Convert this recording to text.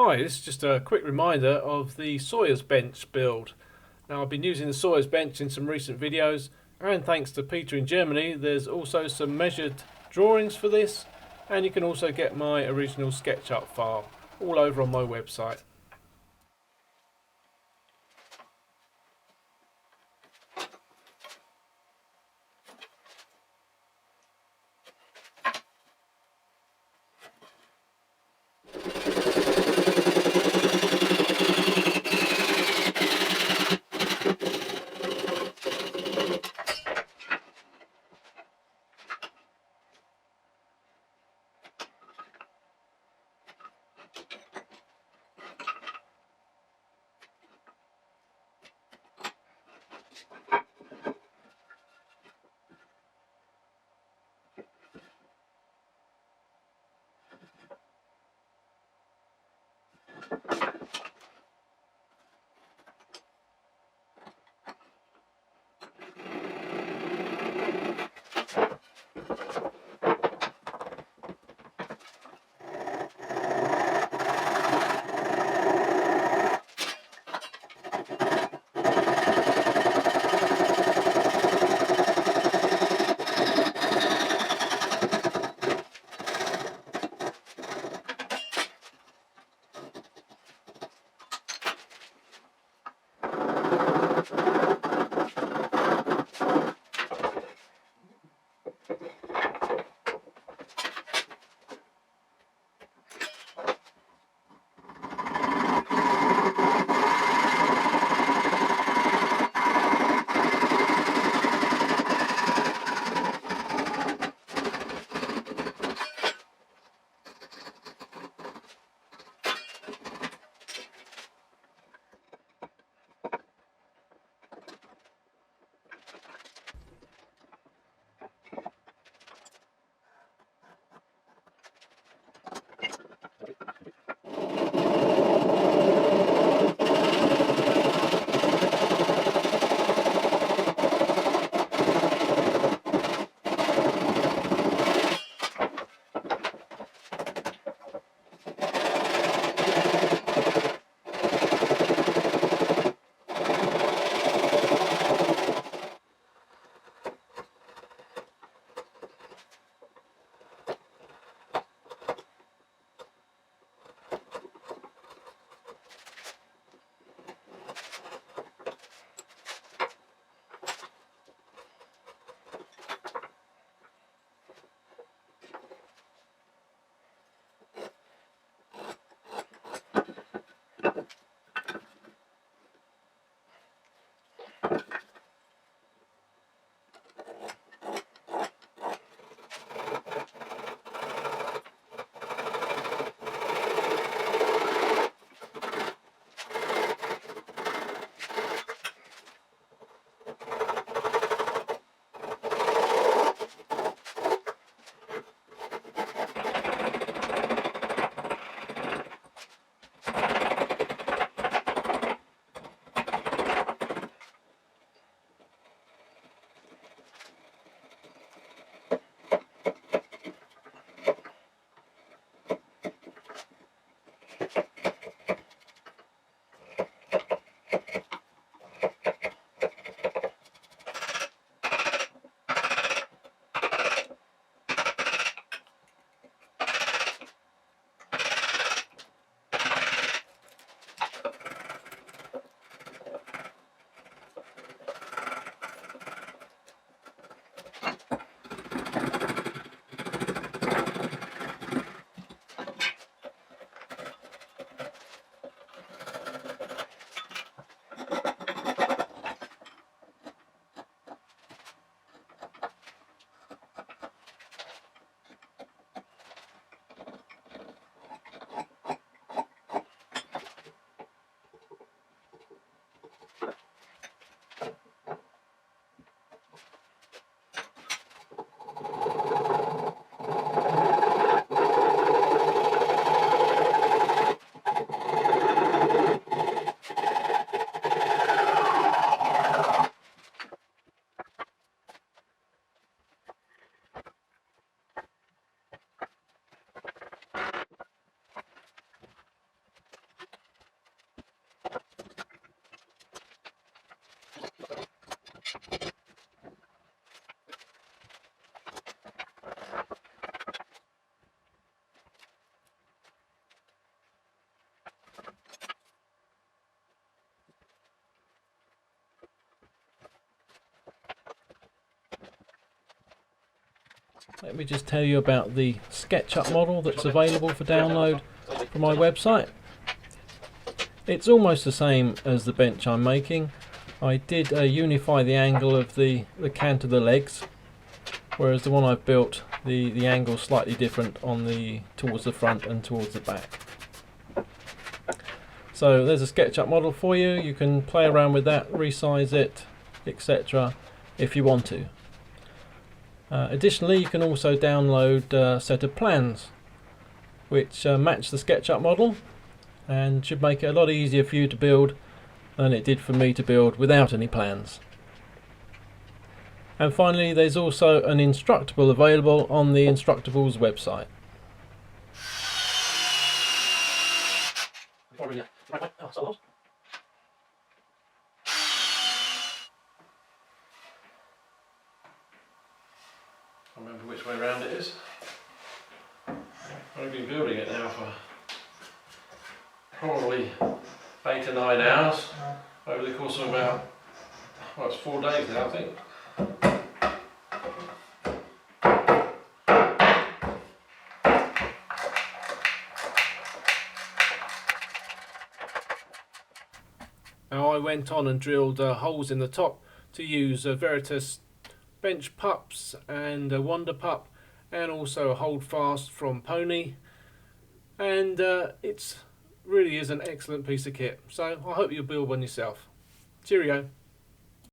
Hi, this is just a quick reminder of the Sawyers bench build. Now I've been using the Sawyers bench in some recent videos, and thanks to Peter in Germany there's also some measured drawings for this, and you can also get my original SketchUp file all over on my website. Let me just tell you about the SketchUp model that's available for download from my website. It's almost the same as the bench I'm making. I did unify the angle of the cant of the legs, whereas the one I've built, the angle's slightly different on towards the front and towards the back. So there's a SketchUp model for you. You can play around with that, resize it, etc. if you want to. Additionally, you can also download a set of plans which match the SketchUp model and should make it a lot easier for you to build than it did for me to build without any plans. And finally, there's also an Instructable available on the Instructables website. I remember which way around it is. I've been building it now for probably 8 to 9 hours over the course of about, well, it's 4 days now, I think. Now I went on and drilled holes in the top to use Veritas bench pups and a Wonder pup, and also a hold fast from Pony, and it really is an excellent piece of kit, so I hope you'll build one yourself. Cheerio.